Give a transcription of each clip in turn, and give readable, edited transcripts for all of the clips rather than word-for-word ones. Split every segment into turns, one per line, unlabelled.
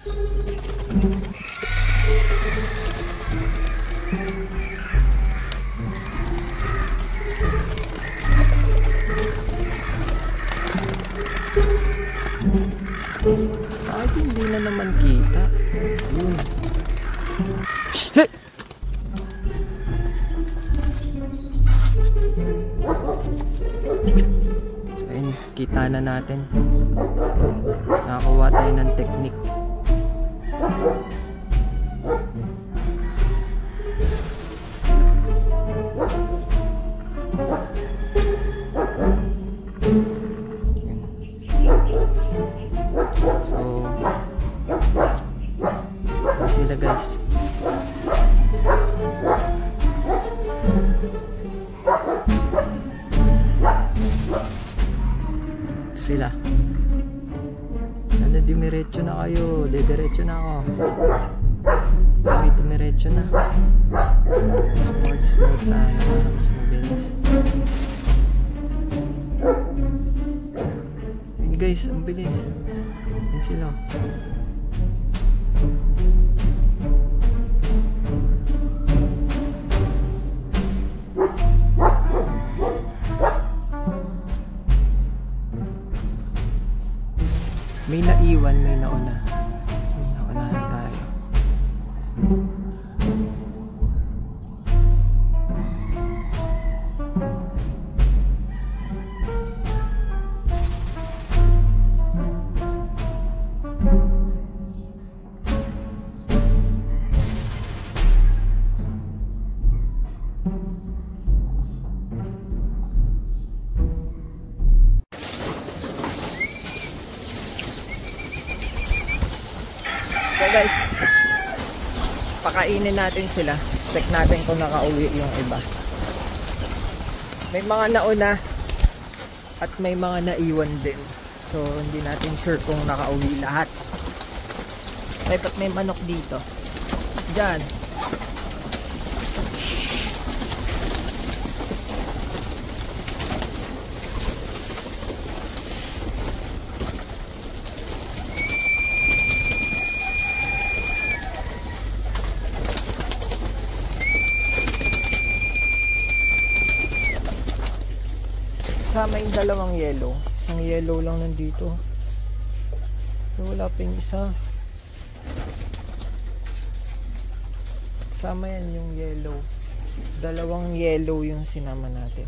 Kahit hindi na naman kita. Hey! So ayun, kita na natin. Nakakuha tayo ng technique. Sila guys. Ito sila. Sana dimiretso na kayo. Diretso na ako. Okay, dimiretso na. Smart tayo para mas mabilis. Yun guys, ang bilis. Yan sila. May naiwan, may nauna. May naunahan tayo. So guys, pakainin natin sila. Check natin kung nakauwi yung iba. May mga nauna at may mga naiwan din. So hindi natin sure kung nakauwi lahat. Dapat may manok dito. Diyan. Kasama yung dalawang yellow. Isang yellow lang nandito. Wala pa yung isa. Kasama yan yung yellow. Dalawang yellow yung sinama natin.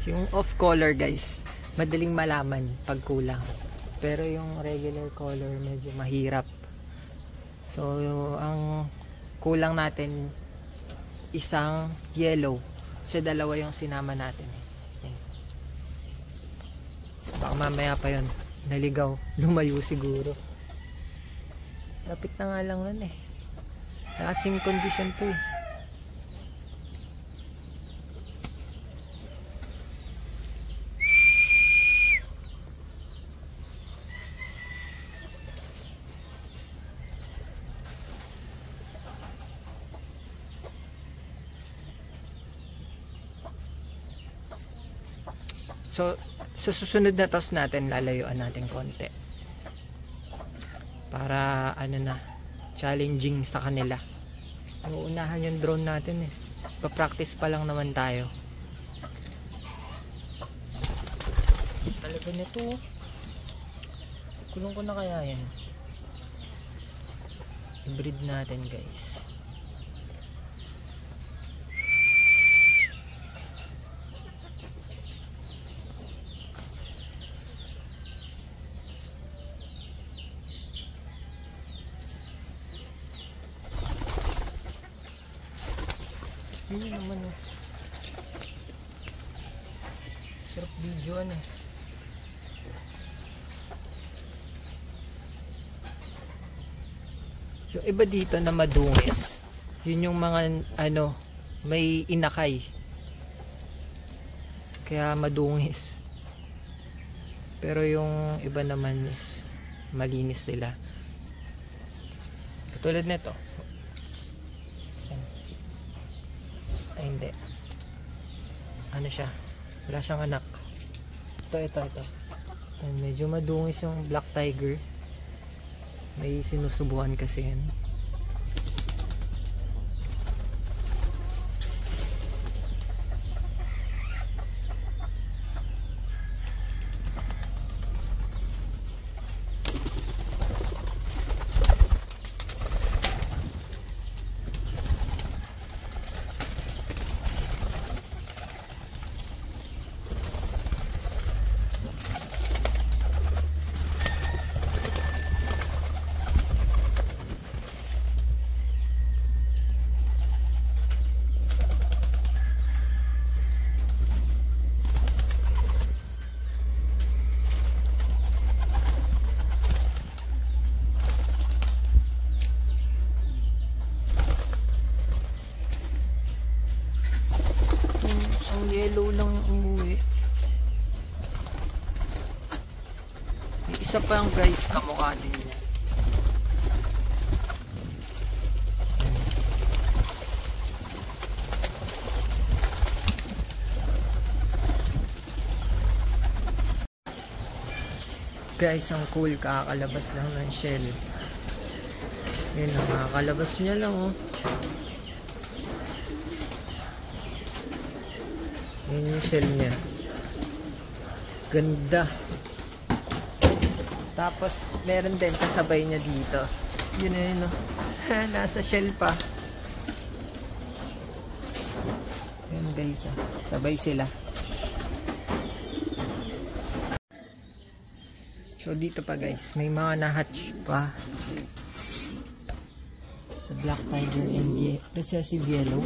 Yung off color guys, madaling malaman pag kulang. Pero yung regular color medyo mahirap. So ang kulang natin isang yellow. Kasi dalawa yung sinama natin. Baka mamaya pa yun naligaw, lumayo siguro. Lapit na nga lang nun eh. Kasing condition to eh. So, sa susunod na toss natin, lalayuan natin konti. Para, ano na, challenging sa kanila. Uunahan yung drone natin eh. Pa-practice pa lang naman tayo. Talaga nito. Kulong ko na kaya yan. I-breed natin guys. Yun naman oh. Sarap video ano eh. Yung iba dito na madungis, yun yung mga ano, may inakay. Kaya madungis. Pero yung iba naman is malinis sila. Katulad nito. Ay hindi. Ano siya? Wala siyang anak. Ito. Ayan, medyo madungis yung Black Tiger. May sinusubukan kasi yan. Yellow lang umuwi. May isa pa yung guys, kamukha din niya. Guys, ang cool, kakakalabas lang ng shell. Yun, nakakalabas niya lang oh. Yun yung shell niya. Ganda. Tapos, meron din kasabay niya dito. Yun na yun, no? Nasa shell pa. Yun guys, oh. Sabay sila. So, dito pa guys, may mga na-hatch pa. Sa Black Tiger and Recessive Yellow.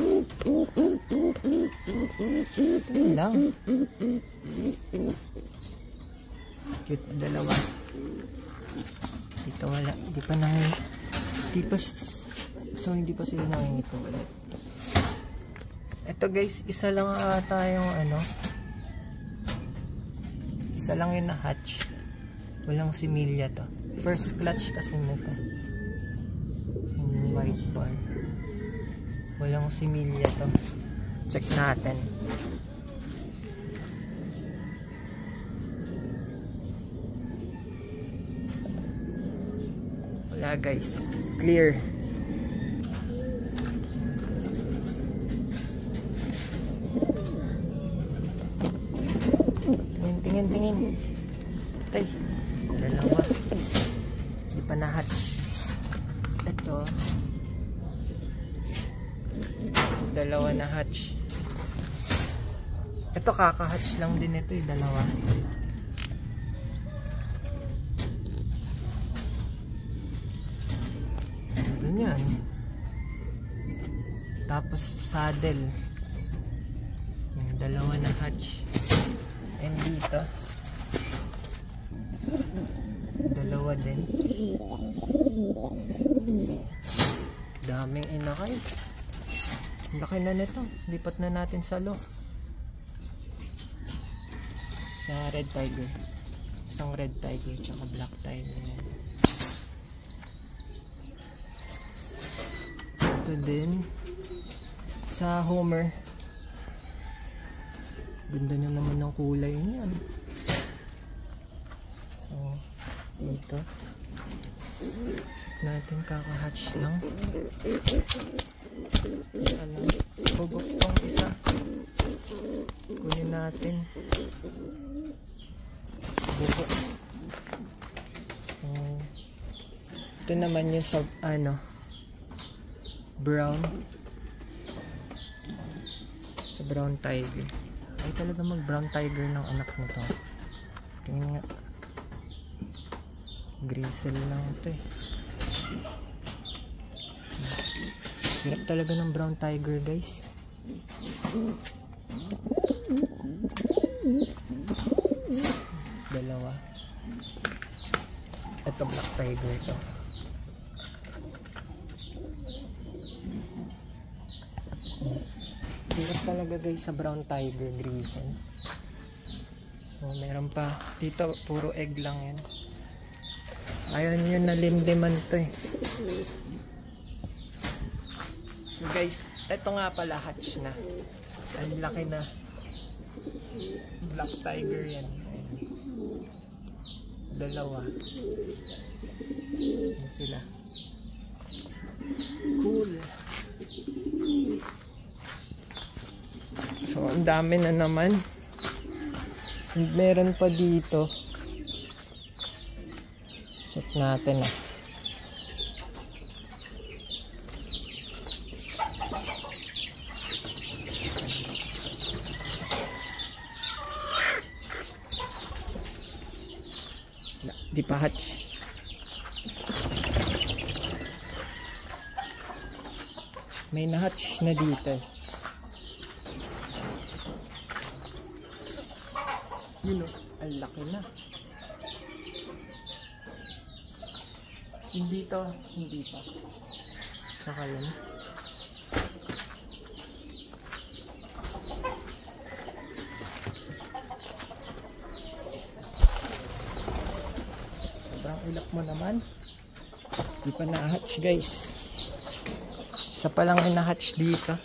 Ito lang. Cute, dalawa. Dito wala. Di pa so hindi pa sila nangingito ulit. Ito guys, isa lang ata yung ano. Isa lang yung na-hatch. Walang similya to. First clutch kasi nito. Yung white bar. Walang similya to. Check natin. Wala guys. Clear. Tingin. Ay, dalawa. Di pa na-hatch. Ito. Dalawa na hatch. Ito kaka-hatch lang din ito, dalawa. Ganyan. Tapos saddle. Yung dalawa na hatch. And dito. Dalawa din. Daming inakay. Laki na nito. Lipat na natin sa loft. Sa Red Tiger. Isang Red Tiger tsaka Black Tiger. Ito din. Sa Homer. Ganda nyo naman ng kulay niyan. So, dito. Check natin, kaka-hatch lang. Ano, bubok pang isa. Kunin natin. Bubok. So, ito naman yung sa, ano, brown. Sa brown tiger. Ay talaga mag brown tiger ng anak nito. Tingnan nga. Grizzle lang ito eh. Hirap talaga ng brown tiger guys. Dalawa. Ito Black Tiger ito. Hirap talaga guys sa brown tiger grizzle. So meron pa dito, puro egg lang yan. Ayun yun, nalimliman to eh. So guys, eto nga pala, hatch na. Ang laki na. Black tiger yan. Ayun. Dalawa. Yan sila. Cool. So ang dami na naman. Meron pa dito. Check natin ah. Di pa hatch. May na-hatch na dito. Yun o, ang laki na. Hindi to, hindi pa. Tsaka yun. Sobrang ilak mo naman. Di pa na-hatch guys. Isa pa lang na-hatch dito.